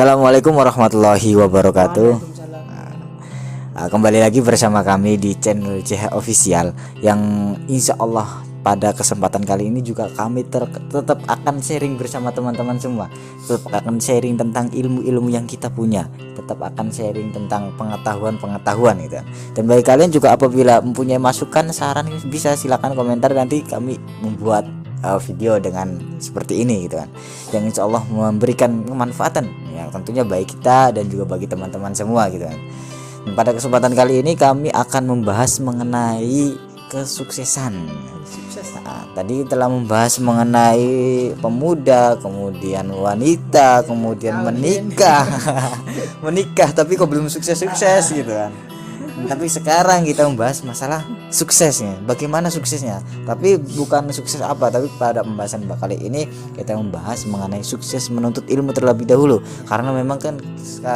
Assalamualaikum warahmatullahi wabarakatuh. Waalaikumsalam. Kembali lagi bersama kami di channel CH Official, yang insya Allah pada kesempatan kali ini juga kami tetap akan sharing bersama teman-teman semua. Tetap akan sharing tentang ilmu-ilmu yang kita punya, tetap akan sharing tentang pengetahuan gitu. Dan bagi kalian juga apabila mempunyai masukan, saran, bisa silakan komentar, nanti kami membuat video dengan seperti ini gitu kan, yang insya Allah memberikan kemanfaatan yang tentunya baik kita dan juga bagi teman-teman semua gitu kan. Dan pada kesempatan kali ini kami akan membahas mengenai kesuksesan. Tadi telah membahas mengenai pemuda, kemudian wanita, kemudian menikah menikah tapi kok belum sukses-sukses gitu kan. Tapi sekarang kita membahas masalah suksesnya, bagaimana suksesnya. Tapi bukan sukses apa, tapi pada pembahasan kali ini kita membahas mengenai sukses menuntut ilmu terlebih dahulu. Karena memang kan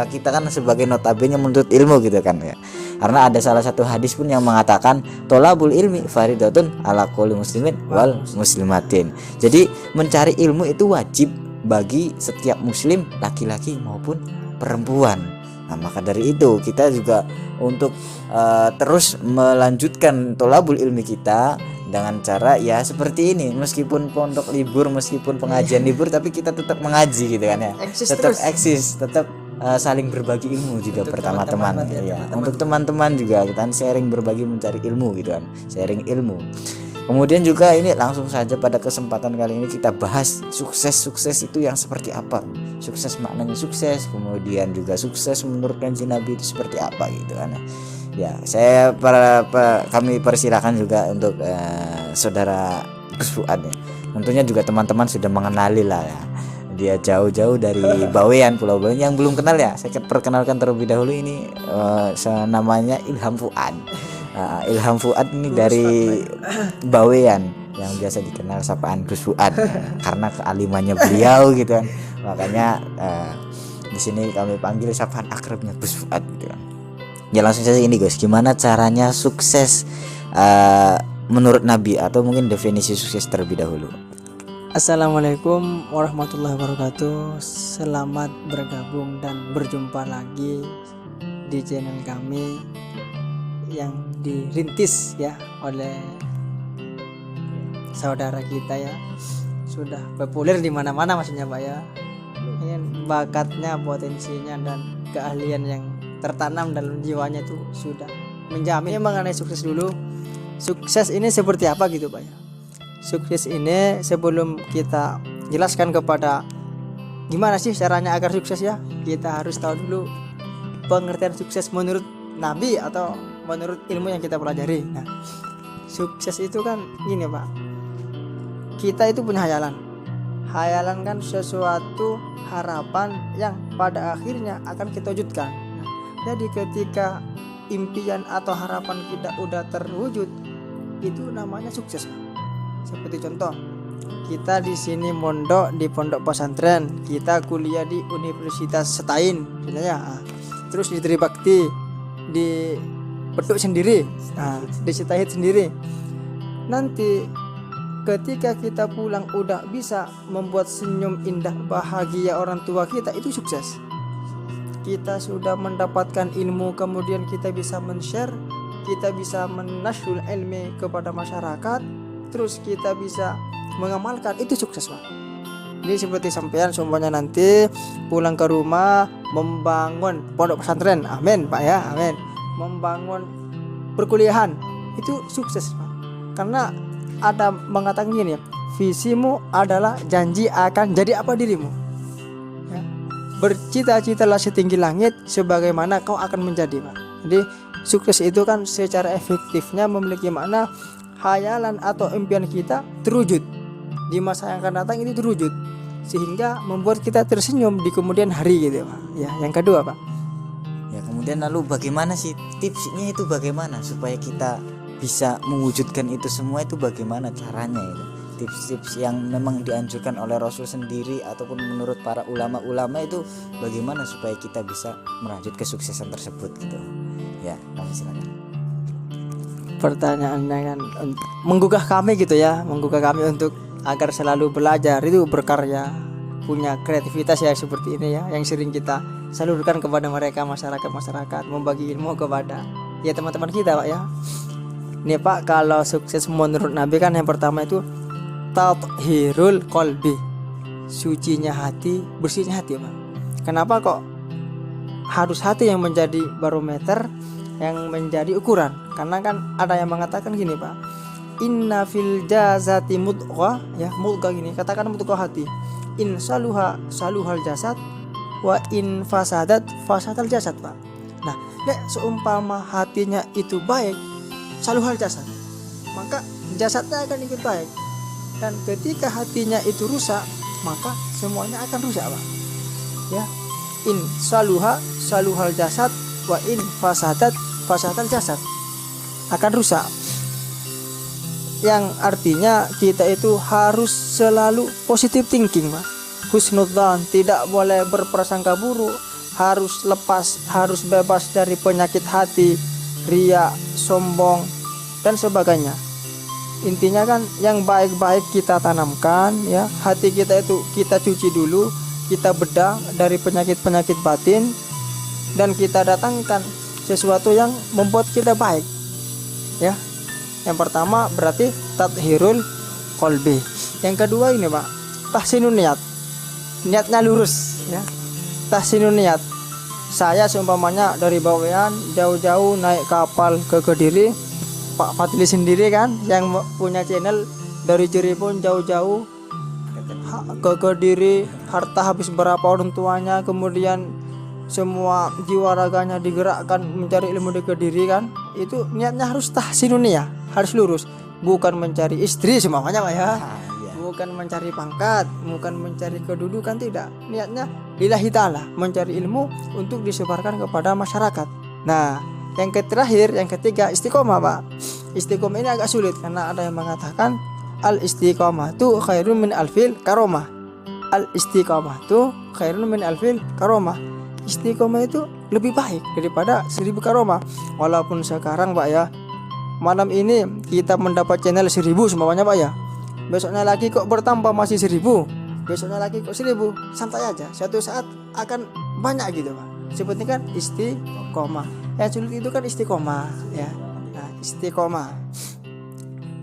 kita kan sebagai notabene menuntut ilmu gitu kan ya. Karena ada salah satu hadis pun yang mengatakan tolabul ilmi faridatun ala kulli muslimin wal muslimatin. Jadi mencari ilmu itu wajib bagi setiap muslim, laki-laki maupun perempuan. Nah, maka dari itu kita juga untuk terus melanjutkan tolabul ilmi kita dengan cara ya seperti ini. Meskipun pondok libur, meskipun pengajian libur, tapi kita tetap mengaji gitu kan ya. Tetap eksis, tetap saling berbagi ilmu juga pertama-teman ya. Untuk teman-teman juga kita sharing, berbagi, mencari ilmu gitu kan, sharing ilmu. Kemudian juga ini langsung saja pada kesempatan kali ini kita bahas sukses itu yang seperti apa. Sukses maknanya sukses, kemudian juga sukses menurut kanjeng Nabi itu seperti apa gitu kan. Ya, kami persilakan juga untuk saudara Gus Fuad ya. Tentunya juga teman-teman sudah mengenali lah ya. Dia jauh-jauh dari Bawean, Pulau Bawean. Yang belum kenal ya, saya perkenalkan terlebih dahulu, ini namanya Ilham Fuad. Ilham Fuad ini dari Bawean, yang biasa dikenal sapaan Gus Fuad karena kealimannya beliau gitu kan. Makanya di sini kami panggil sapaan akrabnya Gus Fuad gitu kan. Ya langsung saja ini Gus, gimana caranya sukses menurut Nabi, atau mungkin definisi sukses terlebih dahulu. Assalamualaikum warahmatullahi wabarakatuh. Selamat bergabung dan berjumpa lagi di channel kami yang dirintis ya oleh saudara kita ya. Sudah populer di mana-mana maksudnya Pak ya. Ini bakatnya, potensinya dan keahlian yang tertanam dalam jiwanya itu sudah menjamin. Mengenai sukses dulu. Sukses ini seperti apa gitu Pak ya. Sukses ini sebelum kita jelaskan kepada gimana sih caranya agar sukses ya, kita harus tahu dulu pengertian sukses menurut Nabi atau menurut ilmu yang kita pelajari. Nah, sukses itu kan gini Pak, kita itu punya hayalan. Hayalan kan sesuatu harapan yang pada akhirnya akan kita wujudkan. Nah, jadi ketika impian atau harapan kita udah terwujud, itu namanya sukses Pak. Seperti contoh, kita di sini mondok di pondok pesantren, kita kuliah di Universitas Setain misalnya, terus di Tribakti, di Peduk sendiri, di Setahid sendiri. Nanti ketika kita pulang udah bisa membuat senyum indah bahagia orang tua kita, itu sukses. Kita sudah mendapatkan ilmu, kemudian kita bisa men-share, kita bisa menashrul ilmi kepada masyarakat, terus kita bisa mengamalkan, itu sukses Pak. Ini seperti sampean semuanya nanti pulang ke rumah membangun pondok pesantren, amin Pak ya, amin. Membangun perkuliahan, itu sukses Pak. Karena ada mengatakan gini ya, visimu adalah janji akan jadi apa dirimu ya. Bercita-citalah setinggi langit, sebagaimana kau akan menjadi Pak. Jadi sukses itu kan secara efektifnya memiliki makna hayalan atau impian kita terwujud di masa yang akan datang, ini terwujud sehingga membuat kita tersenyum di kemudian hari gitu Pak. Ya, yang kedua Pak. Ya, kemudian lalu bagaimana sih tipsnya itu, bagaimana supaya kita bisa mewujudkan itu semua, itu bagaimana caranya itu? Tips-tips yang memang dianjurkan oleh Rasul sendiri ataupun menurut para ulama-ulama itu bagaimana supaya kita bisa merajut kesuksesan tersebut gitu. Ya, kami silakan. Pertanyaannya kan menggugah kami gitu ya, menggugah kami untuk agar selalu belajar itu berkarya. punya kreativitas ya seperti ini ya, yang sering kita salurkan kepada mereka, masyarakat membagi ilmu kepada ya teman-teman kita Pak ya. Nih Pak, kalau sukses menurut Nabi kan yang pertama itu tathhirul qalbi, sucinya hati, bersihnya hati Pak. Kenapa kok harus hati yang menjadi barometer, yang menjadi ukuran? Karena kan ada yang mengatakan gini Pak, inna fil jazati mudghah, ya mudghah gini, katakan mudghah hati, in saluha saluhal jasad, wa in fasadat fasadal jasad Pak. Nah, nek seumpama hatinya itu baik, saluhal jasad, maka jasadnya akan ikut baik. Dan ketika hatinya itu rusak, maka semuanya akan rusak Pak. Ya, in saluha saluhal jasad, wa in fasadat fasadal jasad, akan rusak. Yang artinya kita itu harus selalu positive thinking Pak. Husnudzan, tidak boleh berprasangka buruk, harus lepas, harus bebas dari penyakit hati, riya, sombong dan sebagainya. Intinya kan yang baik-baik kita tanamkan ya, hati kita itu kita cuci dulu, kita bedah dari penyakit-penyakit batin, dan kita datangkan sesuatu yang membuat kita baik ya. Yang pertama berarti tathhirul qalbi. Yang kedua ini Pak, tahsinun niat, niatnya lurus ya. Tahsinun niat, saya seumpamanya dari Bawean jauh-jauh naik kapal ke Kediri, Pak Fadli sendiri kan yang punya channel dari Cirebon jauh-jauh ke Kediri, harta habis berapa orang tuanya, kemudian semua jiwa raganya digerakkan mencari ilmu di Kediri kan, itu niatnya harus tahsinun niyah, harus lurus, bukan mencari istri semuanya Pak ya, bukan mencari pangkat, bukan mencari kedudukan, tidak. Niatnya lillahi ta'ala, mencari ilmu untuk disebarkan kepada masyarakat. Nah, yang terakhir, yang ketiga, istiqomah Pak. Istiqomah ini agak sulit karena ada yang mengatakan al istiqomah tu khairun min alfil karomah. Al istiqomah tu khairun min alfil karomah. Istiqomah itu lebih baik daripada 1000 karomah. Walaupun sekarang Pak ya, malam ini kita mendapat channel 1000 semuanya Pak ya, besoknya lagi kok bertambah masih 1000, besoknya lagi kok 1000, santai aja, suatu saat akan banyak gitu Pak. Seperti kan istiqomah, yang sulit itu kan istiqomah ya. Nah, istiqomah,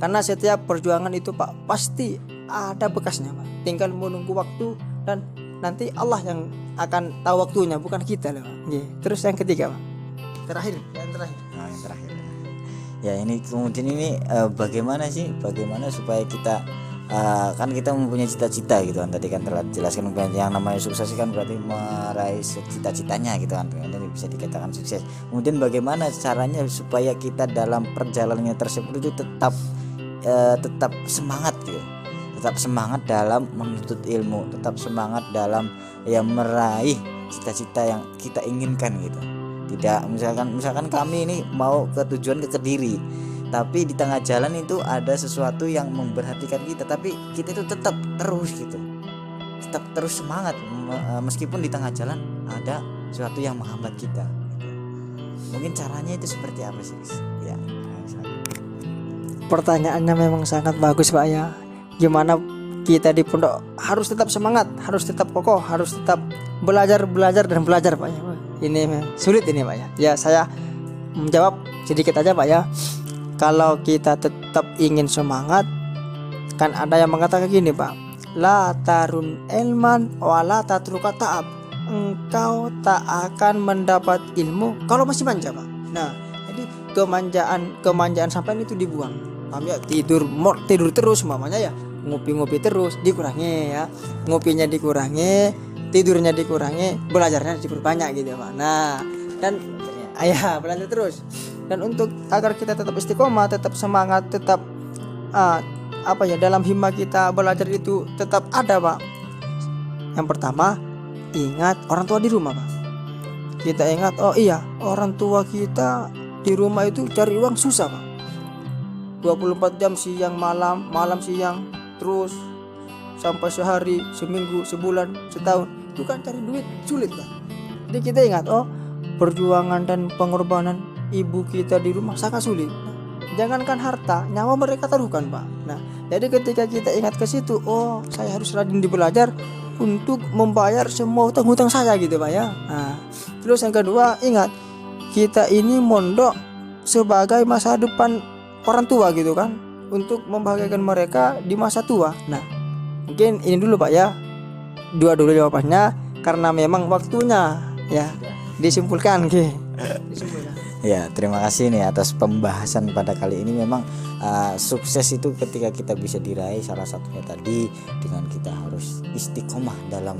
karena setiap perjuangan itu Pak pasti ada bekasnya Pak, tinggal menunggu waktu, dan nanti Allah yang akan tahu waktunya, bukan kita loh Pak. Terus yang ketiga Pak, terakhir. Yang terakhir ya, ini kemudian ini bagaimana supaya kita kan kita mempunyai cita-cita gitu kan, tadi kan telah jelaskan yang namanya sukses kan berarti meraih cita-citanya gitu kan, ini bisa dikatakan sukses. Kemudian bagaimana caranya supaya kita dalam perjalanannya tersebut itu tetap semangat gitu, tetap semangat dalam menuntut ilmu, tetap semangat dalam meraih cita-cita yang kita inginkan gitu. Tidak, misalkan kami ini mau ke tujuan ke Kediri, tapi di tengah jalan itu ada sesuatu yang memberhentikan kita, tapi kita itu tetap terus semangat meskipun di tengah jalan ada sesuatu yang menghambat kita. Mungkin caranya itu seperti apa sih ya? Pertanyaannya memang sangat bagus Pak ya. Gimana kita di pondok harus tetap semangat, harus tetap kokoh, harus tetap belajar dan belajar Pak ya. Ini sulit ini Pak ya. Ya, saya menjawab sedikit aja Pak ya. Kalau kita tetap ingin semangat, kan ada yang mengatakan gini Pak, la tarun ilman wala tatruka ta'ab, engkau tak akan mendapat ilmu kalau masih manja Pak. Nah, jadi kemanjaan sampai itu dibuang. Paham ya? Tidur terus mamanya ya, ngopi terus dikurangi ya, ngopinya dikurangi, tidurnya dikurangi, belajarnya diperbanyak gitu Pak. Nah, dan belajar terus. Dan untuk agar kita tetap istiqomah, tetap semangat, tetap dalam himma kita belajar itu tetap ada Pak. Yang pertama, ingat orang tua di rumah Pak. Kita ingat, oh iya, orang tua kita di rumah itu cari uang susah Pak. 24 jam siang malam siang terus sampai sehari, seminggu, sebulan, setahun, itu kan cari duit sulit Pak. Jadi kita ingat, oh perjuangan dan pengorbanan ibu kita di rumah sangat sulit. Jangankan harta, nyawa mereka taruhkan Pak. Nah, jadi ketika kita ingat ke situ, oh saya harus rajin di belajar, untuk membayar semua hutang-hutang saya gitu Pak ya. Nah, terus yang kedua, ingat kita ini mondok sebagai masa depan orang tua gitu kan, untuk membahagiakan mereka di masa tua. Nah, mungkin ini dulu Pak ya, dua dulu jawabannya karena memang waktunya ya. Disimpulkan disimpulkan. Ya, terima kasih nih atas pembahasan pada kali ini. Memang sukses itu ketika kita bisa diraih, salah satunya tadi dengan kita harus istiqomah dalam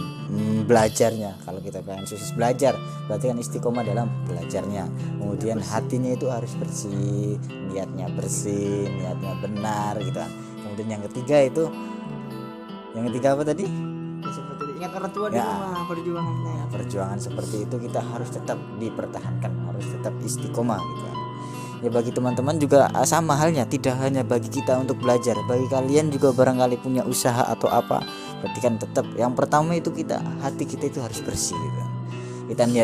belajarnya. Kalau kita pengen sukses belajar, berarti kan istiqomah dalam belajarnya. Kemudian hatinya itu harus bersih, niatnya benar gitu kan. Kemudian yang ketiga apa tadi? Ya, seperti itu. Ingat orang tua di Ya. rumah, perjuangannya. Ya, perjuangan seperti itu kita harus tetap dipertahankan, harus tetap istiqomah gitu kan. Ya bagi teman-teman juga sama halnya, tidak hanya bagi kita untuk belajar, bagi kalian juga barangkali punya usaha atau apa, berarti kan tetap yang pertama itu hati kita itu harus bersih gitu kan.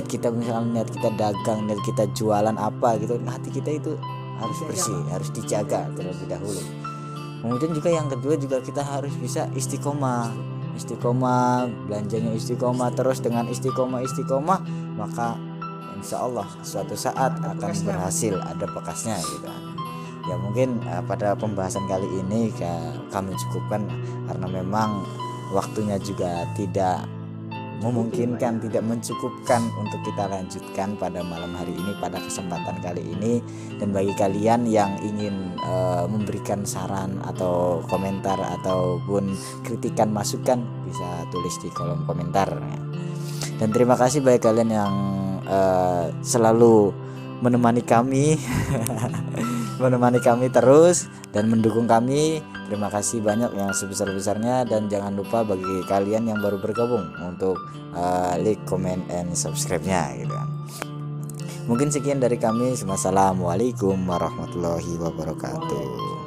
Kita misalnya niat kita dagang, niat kita jualan apa gitu, hati kita itu harus bersih, harus dijaga terlebih dahulu. Kemudian juga yang kedua juga kita harus bisa istiqomah, belanjanya istiqomah, terus dengan istiqomah maka insya Allah suatu saat akan berhasil, ada bekasnya gitu kan. Ya mungkin pada pembahasan kali ini kami cukupkan karena memang waktunya juga tidak memungkinkan, tidak mencukupkan untuk kita lanjutkan pada malam hari ini, pada kesempatan kali ini. Dan bagi kalian yang ingin memberikan saran atau komentar ataupun kritikan masukan, bisa tulis di kolom komentar ya. Dan terima kasih bagi kalian yang selalu menemani kami terus dan mendukung kami. Terima kasih banyak yang sebesar-besarnya, dan jangan lupa bagi kalian yang baru bergabung untuk like, comment, and subscribe-nya gitu kan. Mungkin sekian dari kami. Wassalamualaikum warahmatullahi wabarakatuh.